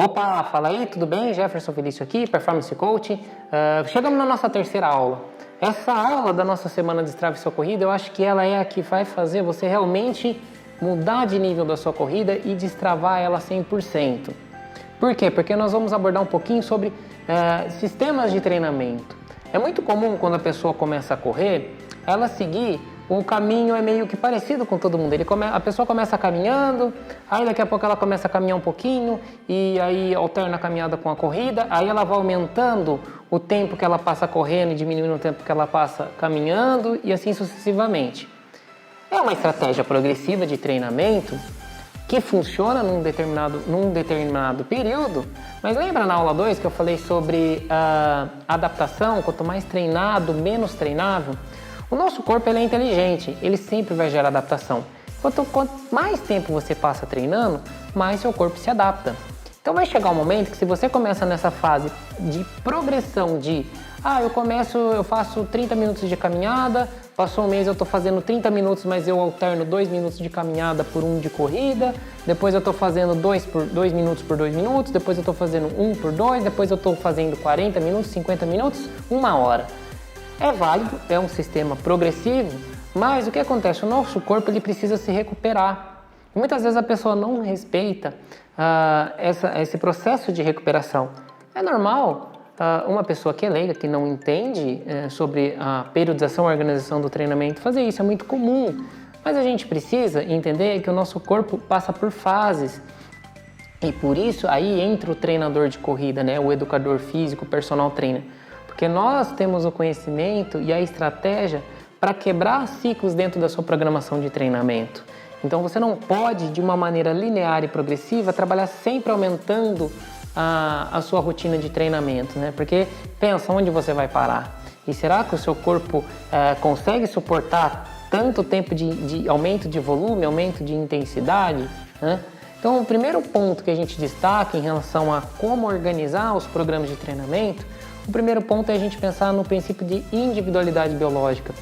Opa, fala aí, tudo bem? Jefferson Felício aqui, Performance Coach. Chegamos na nossa terceira aula. Essa aula da nossa semana Destrave Sua Corrida, eu acho que ela é a que vai fazer você realmente mudar de nível da sua corrida e destravar ela 100%. Por quê? Porque nós vamos abordar um pouquinho sobre sistemas de treinamento. É muito comum quando a pessoa começa a correr, ela seguir o caminho é meio que parecido com todo mundo. A pessoa começa caminhando, aí daqui a pouco ela começa a caminhar um pouquinho e aí alterna a caminhada com a corrida, aí ela vai aumentando o tempo que ela passa correndo e diminuindo o tempo que ela passa caminhando e assim sucessivamente. É uma estratégia progressiva de treinamento que funciona num determinado período, mas lembra na aula 2 que eu falei sobre adaptação? Quanto mais treinado, menos treinável. O nosso corpo ele é inteligente, ele sempre vai gerar adaptação. Quanto mais tempo você passa treinando, mais seu corpo se adapta. Então vai chegar um momento que se você começa nessa fase de progressão eu faço 30 minutos de caminhada, passou um mês eu estou fazendo 30 minutos, mas eu alterno 2 minutos de caminhada por 1 de corrida, depois eu estou fazendo 2 minutos por 2 minutos, depois eu estou fazendo 1 por 2, depois eu estou fazendo 40 minutos, 50 minutos, 1 hora. É válido, é um sistema progressivo, mas o que acontece? O nosso corpo ele precisa se recuperar. E muitas vezes a pessoa não respeita esse processo de recuperação. É normal uma pessoa que é leiga, que não entende sobre a periodização e organização do treinamento, fazer isso é muito comum. Mas a gente precisa entender que o nosso corpo passa por fases. E por isso aí entra o treinador de corrida, né? O educador físico, o personal trainer. Porque nós temos o conhecimento e a estratégia para quebrar ciclos dentro da sua programação de treinamento. Então você não pode, de uma maneira linear e progressiva, trabalhar sempre aumentando a sua rotina de treinamento, né? Porque pensa onde você vai parar. E será que o seu corpo consegue suportar tanto tempo de aumento de volume, aumento de intensidade, né? Então o primeiro ponto que a gente destaca em relação a como organizar os programas de treinamento, o primeiro ponto é a gente pensar no princípio de individualidade biológica.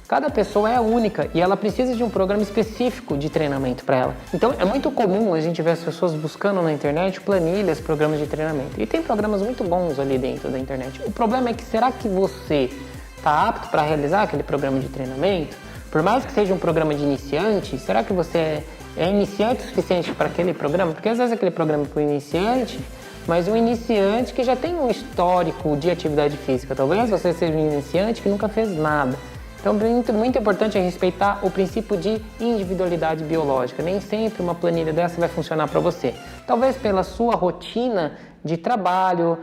Cada pessoa é única e ela precisa de um programa específico de treinamento para ela. Então é muito comum a gente ver as pessoas buscando na internet planilhas, programas de treinamento. E tem programas muito bons ali dentro da internet. O problema é que será que você está apto para realizar aquele programa de treinamento? Por mais que seja um programa de iniciante, será que você é iniciante o suficiente para aquele programa? Porque às vezes aquele programa é para o iniciante, mas um iniciante que já tem um histórico de atividade física. Talvez você seja um iniciante que nunca fez nada. Então, muito importante é respeitar o princípio de individualidade biológica. Nem sempre uma planilha dessa vai funcionar para você. Talvez pela sua rotina de trabalho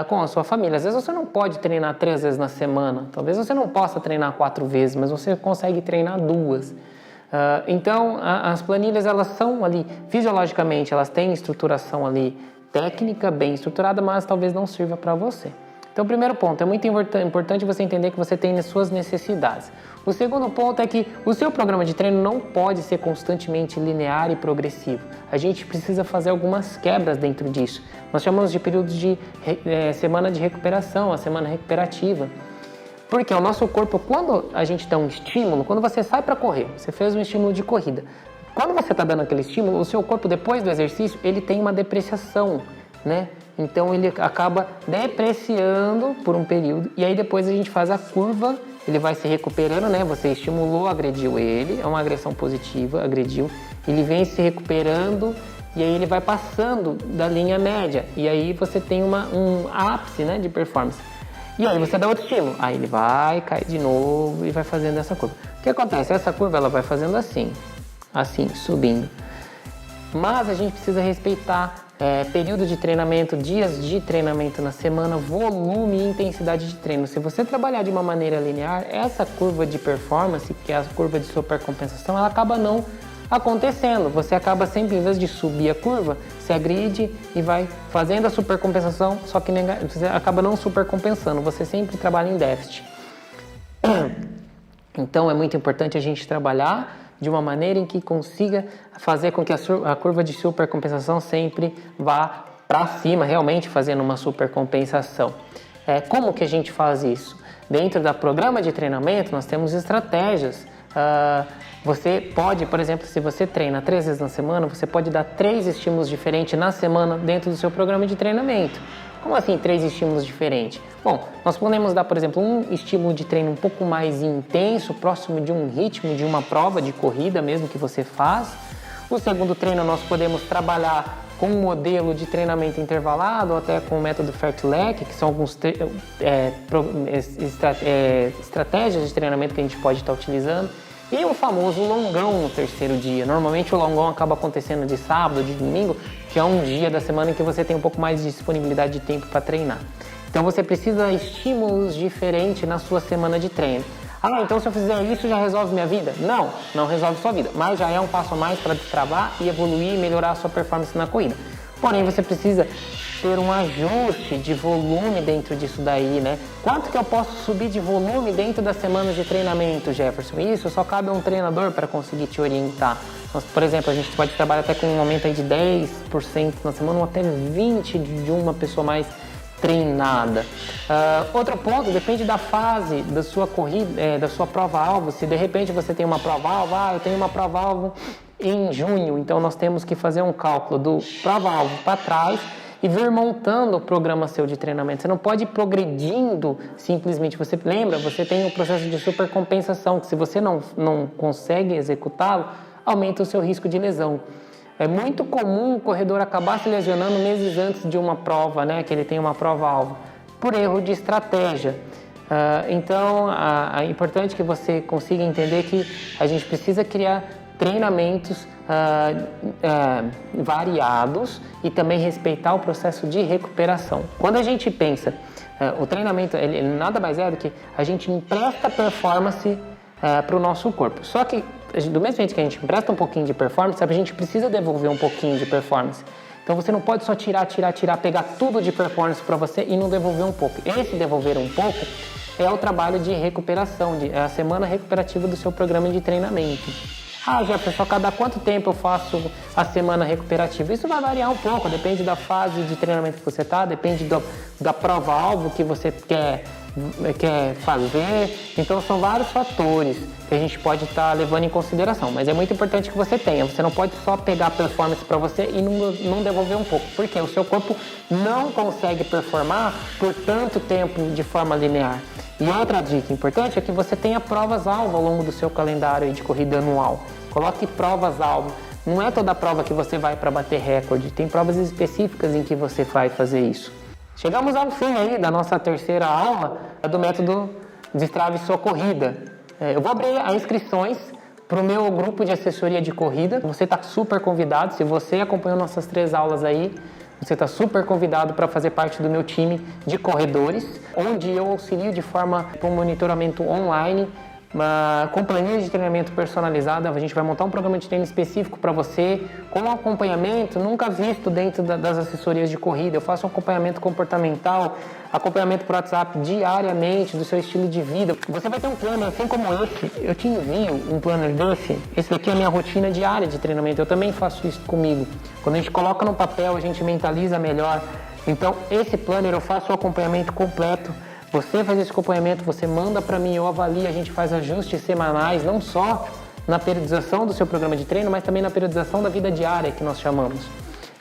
com a sua família. Às vezes você não pode treinar 3 vezes na semana. Talvez você não possa treinar 4 vezes, mas você consegue treinar 2. Então, as planilhas, elas são ali, fisiologicamente, elas têm estruturação ali técnica, bem estruturada, mas talvez não sirva para você. Então, o primeiro ponto, é muito importante você entender que você tem as suas necessidades. O segundo ponto é que o seu programa de treino não pode ser constantemente linear e progressivo. A gente precisa fazer algumas quebras dentro disso. Nós chamamos de períodos de semana de recuperação, a semana recuperativa. Porque o nosso corpo, quando a gente dá um estímulo, quando você sai para correr, você fez um estímulo de corrida, quando você está dando aquele estímulo, o seu corpo, depois do exercício, ele tem uma depreciação, né? Então ele acaba depreciando por um período e aí depois a gente faz a curva, ele vai se recuperando, né? Você estimulou, agrediu ele, é uma agressão positiva, agrediu, ele vem se recuperando e aí ele vai passando da linha média e aí você tem um ápice, né, de performance. E aí você dá outro estímulo, aí ele vai cair de novo e vai fazendo essa curva. O que acontece? Essa curva ela vai fazendo assim, subindo. Mas a gente precisa respeitar período de treinamento, dias de treinamento na semana, volume e intensidade de treino. Se você trabalhar de uma maneira linear, essa curva de performance, que é a curva de supercompensação, ela acaba não acontecendo. Você acaba sempre, em vez de subir a curva, se agride e vai fazendo a supercompensação, só que você acaba não supercompensando, você sempre trabalha em déficit. Então é muito importante a gente trabalhar de uma maneira em que consiga fazer com que a curva de supercompensação sempre vá para cima, realmente fazendo uma supercompensação. Como que a gente faz isso? Dentro do programa de treinamento, nós temos estratégias Você pode, por exemplo, se você treina 3 vezes na semana, você pode dar 3 estímulos diferentes na semana dentro do seu programa de treinamento. Como assim 3 estímulos diferentes? Bom, nós podemos dar, por exemplo, um estímulo de treino um pouco mais intenso, próximo de um ritmo, de uma prova de corrida mesmo que você faz. O segundo treino nós podemos trabalhar com um modelo de treinamento intervalado, ou até com o método Fartlek, que são alguns estratégias de treinamento que a gente pode estar utilizando. E o famoso longão no terceiro dia. Normalmente o longão acaba acontecendo de sábado, de domingo, que é um dia da semana em que você tem um pouco mais de disponibilidade de tempo para treinar. Então você precisa de estímulos diferentes na sua semana de treino. Então se eu fizer isso já resolve minha vida? Não, não resolve sua vida, mas já é um passo a mais para destravar e evoluir e melhorar a sua performance na corrida. Porém, você precisa ter um ajuste de volume dentro disso daí, né? Quanto que eu posso subir de volume dentro das semanas de treinamento, Jefferson? Isso só cabe a um treinador para conseguir te orientar. Nós, por exemplo, a gente pode trabalhar até com um aumento aí de 10% na semana ou até 20% de uma pessoa mais treinada. Outro ponto, depende da fase da sua corrida, da sua prova-alvo. Se de repente você tem uma prova-alvo, eu tenho uma prova-alvo em junho, então nós temos que fazer um cálculo do prova-alvo para trás e vir montando o programa seu de treinamento. Você não pode ir progredindo simplesmente. Você lembra, você tem um processo de supercompensação, que se você não consegue executá-lo, aumenta o seu risco de lesão. É muito comum o corredor acabar se lesionando meses antes de uma prova, né, que ele tem uma prova-alvo, por erro de estratégia. Então, é importante que você consiga entender que a gente precisa criar treinamentos variados e também respeitar o processo de recuperação. Quando a gente pensa, o treinamento ele nada mais é do que a gente empresta performance para o nosso corpo. Só que, do mesmo jeito que a gente empresta um pouquinho de performance, a gente precisa devolver um pouquinho de performance. Então você não pode só tirar, pegar tudo de performance para você e não devolver um pouco. Esse devolver um pouco é o trabalho de recuperação, é a semana recuperativa do seu programa de treinamento. Jefferson, a cada quanto tempo eu faço a semana recuperativa? Isso vai variar um pouco, depende da fase de treinamento que você está, depende da prova-alvo que você quer fazer. Então são vários fatores que a gente pode estar levando em consideração, mas é muito importante que você tenha. Você não pode só pegar performance para você e não devolver um pouco, porque o seu corpo não consegue performar por tanto tempo de forma linear. E outra dica importante é que você tenha provas-alvo ao longo do seu calendário de corrida anual. Coloque provas-alvo. Não é toda prova que você vai para bater recorde, tem provas específicas em que você vai fazer isso. Chegamos ao fim aí da nossa terceira aula do método Destrave Sua Corrida. Eu vou abrir as inscrições para o meu grupo de assessoria de corrida. Você está super convidado, se você acompanhou nossas 3 aulas aí, você está super convidado para fazer parte do meu time de corredores, onde eu auxilio de forma com monitoramento online, com planilha de treinamento personalizada. A gente vai montar um programa de treino específico para você, com um acompanhamento nunca visto dentro das assessorias de corrida. Eu faço um acompanhamento comportamental, acompanhamento por WhatsApp diariamente do seu estilo de vida. Você vai ter um planner assim como esse. Eu te envio um planner desse. Esse daqui é a minha rotina diária de treinamento. Eu também faço isso comigo. Quando a gente coloca no papel, a gente mentaliza melhor. Então, esse planner eu faço o acompanhamento completo. Você faz esse acompanhamento, você manda para mim, eu avalio, a gente faz ajustes semanais, não só na periodização do seu programa de treino, mas também na periodização da vida diária, que nós chamamos.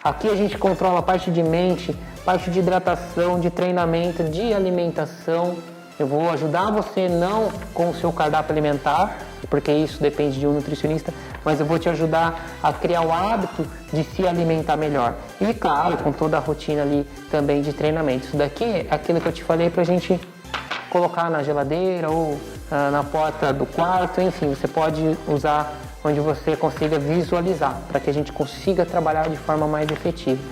Aqui a gente controla a parte de mente, parte de hidratação, de treinamento, de alimentação. Eu vou ajudar você não com o seu cardápio alimentar, porque isso depende de um nutricionista, mas eu vou te ajudar a criar o hábito de se alimentar melhor. E claro, com toda a rotina ali também de treinamento. Isso daqui é aquilo que eu te falei pra gente colocar na geladeira ou na porta do quarto, enfim, você pode usar onde você consiga visualizar, para que a gente consiga trabalhar de forma mais efetiva.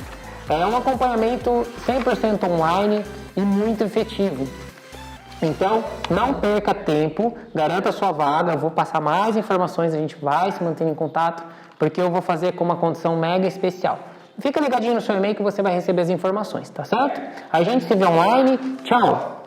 É um acompanhamento 100% online e muito efetivo. Então, não perca tempo, garanta a sua vaga, eu vou passar mais informações, a gente vai se manter em contato, porque eu vou fazer com uma condição mega especial. Fica ligadinho no seu e-mail que você vai receber as informações, tá certo? A gente se vê online, tchau!